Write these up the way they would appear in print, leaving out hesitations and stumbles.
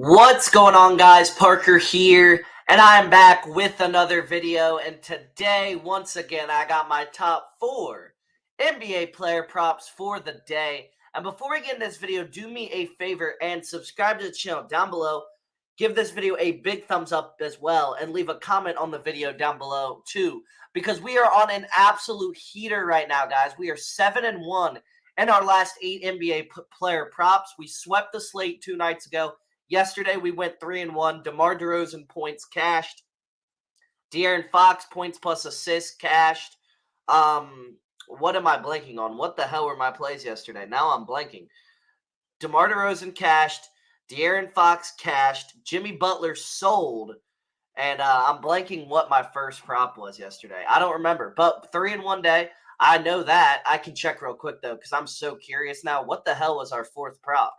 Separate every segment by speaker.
Speaker 1: What's going on, guys? Parker here, and I'm back with another video. And today, once again, I got my top 4 NBA player props for the day. And before we get in this video, do me a favor and subscribe to the channel down below. Give this video a big thumbs up as well, and leave a comment on the video down below too, because we are on an absolute heater right now, guys. We are 7-1 in our last 8 NBA player props. We swept the slate 2 nights ago. Yesterday, we went 3-1. DeMar DeRozan points cashed. De'Aaron Fox points plus assists cashed. What am I blanking on? What the hell were my plays yesterday? Now I'm blanking. DeMar DeRozan cashed. De'Aaron Fox cashed. Jimmy Butler sold. And I'm blanking what my first prop was yesterday. I don't remember. But 3-1 day. I know that. I can check real quick, though, because I'm so curious now. What the hell was our fourth prop?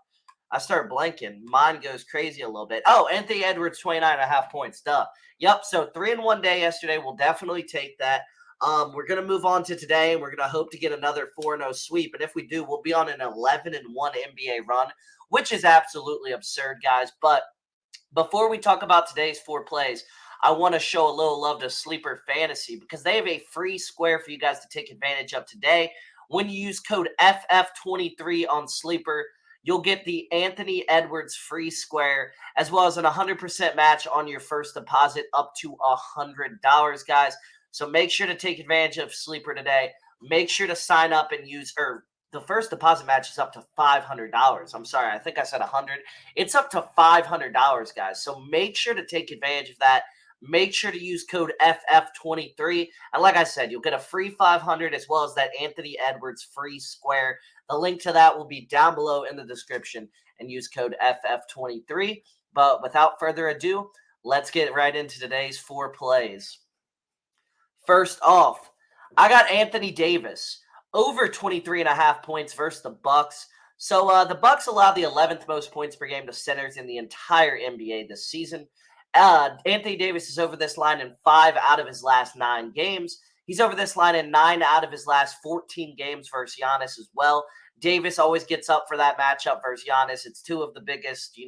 Speaker 1: I start blanking. Mine goes crazy a little bit. Oh, Anthony Edwards, 29.5 points. Duh. Yep, so 3-1 day yesterday. We'll definitely take that. We're going to move on to today, and we're going to hope to get another 4-0 sweep. And if we do, we'll be on an 11-1 NBA run, which is absolutely absurd, guys. But before we talk about today's 4 plays, I want to show a little love to Sleeper Fantasy because they have a free square for you guys to take advantage of today. When you use code FF23 on Sleeper, you'll get the Anthony Edwards free square, as well as an 100% match on your first deposit up to $100, guys. So make sure to take advantage of Sleeper today. Make sure to sign up and use, the first deposit match is up to $500. I'm sorry, I think I said 100. It's up to $500, guys. So make sure to take advantage of that. Make sure to use code FF23. And like I said, you'll get a free 500 as well as that Anthony Edwards free square. The link to that will be down below in the description, and use code FF23. But without further ado, let's get right into today's 4 plays. First off, I got Anthony Davis over 23.5 points versus the Bucks. So the Bucks allow the 11th most points per game to centers in the entire NBA this season. Anthony Davis is over this line in 5 out of his last 9 games. He's over this line in 9 out of his last 14 games versus Giannis as well. Davis always gets up for that matchup versus Giannis. It's 2 of the biggest,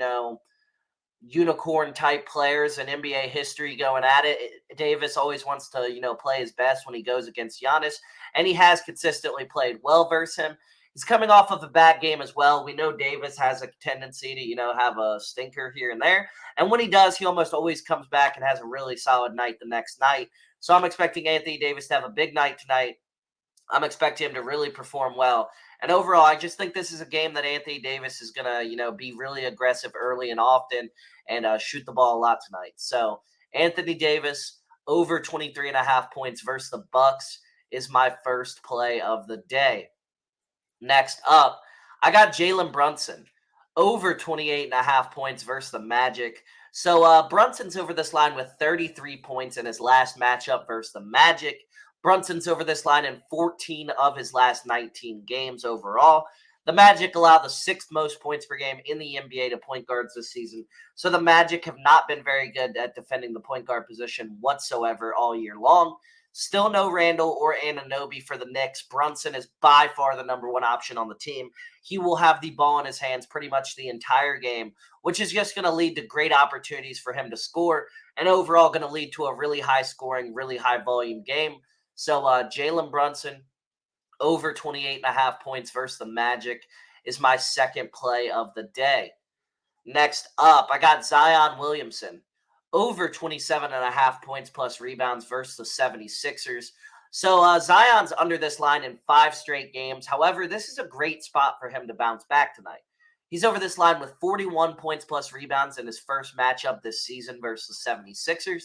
Speaker 1: unicorn-type players in NBA history going at it. Davis always wants to, play his best when he goes against Giannis, and he has consistently played well versus him. He's coming off of a bad game as well. We know Davis has a tendency to, have a stinker here and there. And when he does, he almost always comes back and has a really solid night the next night. So I'm expecting Anthony Davis to have a big night tonight. I'm expecting him to really perform well. And overall, I just think this is a game that Anthony Davis is going to, be really aggressive early and often and shoot the ball a lot tonight. So Anthony Davis over 23.5 points versus the Bucks is my first play of the day. Next up, I got Jaylen Brunson over 28.5 points versus the Magic. So Brunson's over this line with 33 points in his last matchup versus the Magic. Brunson's over this line in 14 of his last 19 games overall. The Magic allow the 6th most points per game in the NBA to point guards this season. So the Magic have not been very good at defending the point guard position whatsoever all year long. Still no Randall or Anunoby for the Knicks. Brunson is by far the number 1 option on the team. He will have the ball in his hands pretty much the entire game, which is just going to lead to great opportunities for him to score, and overall going to lead to a really high-scoring, really high-volume game. So Jaylen Brunson over 28.5 points versus the Magic is my second play of the day. Next up, I got Zion Williamson over 27.5 points plus rebounds versus the 76ers. So Zion's under this line in 5 straight games. However, this is a great spot for him to bounce back tonight. He's over this line with 41 points plus rebounds in his first matchup this season versus the 76ers.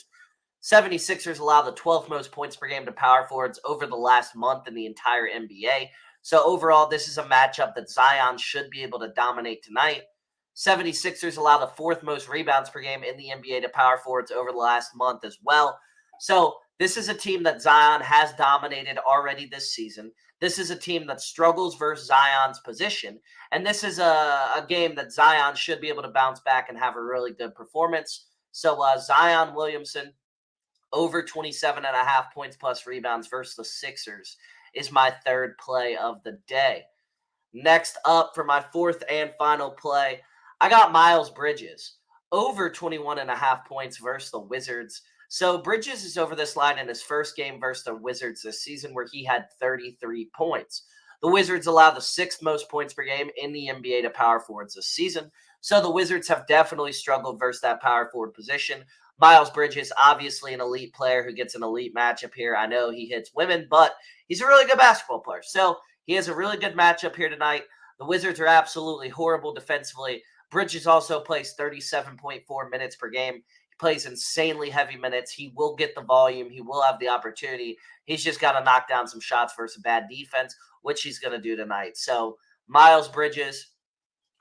Speaker 1: 76ers allow the 12th most points per game to power forwards over the last month in the entire NBA. So overall, this is a matchup that Zion should be able to dominate tonight. 76ers allow the 4th most rebounds per game in the NBA to power forwards over the last month as well. So this is a team that Zion has dominated already this season. This is a team that struggles versus Zion's position. And this is a game that Zion should be able to bounce back and have a really good performance. So Zion Williamson over 27.5 points plus rebounds versus the Sixers is my third play of the day. Next up for my fourth and final play, I got Miles Bridges over 21.5 points versus the Wizards. So Bridges is over this line in his first game versus the Wizards this season, where he had 33 points. The Wizards allow the sixth most points per game in the NBA to power forwards this season. So the Wizards have definitely struggled versus that power forward position. Miles Bridges, obviously an elite player who gets an elite matchup here. I know he hits women, but he's a really good basketball player. So he has a really good matchup here tonight. The Wizards are absolutely horrible defensively. Bridges also plays 37.4 minutes per game. He plays insanely heavy minutes. He will get the volume. He will have the opportunity. He's just got to knock down some shots versus a bad defense, which he's going to do tonight. So Miles Bridges,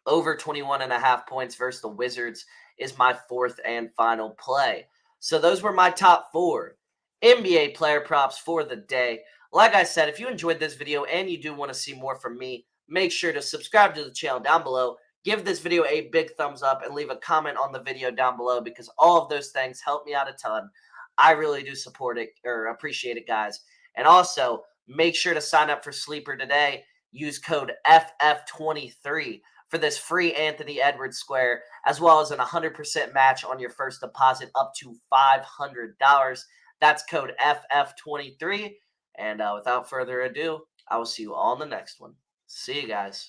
Speaker 1: over 21.5 points versus the Wizards is my fourth and final play. So those were my top 4 NBA player props for the day. Like I said, if you enjoyed this video and you do want to see more from me, make sure to subscribe to the channel down below. Give this video a big thumbs up and leave a comment on the video down below, because all of those things help me out a ton. I really do support it or appreciate it, guys. And also, make sure to sign up for Sleeper today. Use code FF23 for this free Anthony Edwards square, as well as an 100% match on your first deposit up to $500. That's code FF23. And without further ado, I will see you all in the next one. See you guys.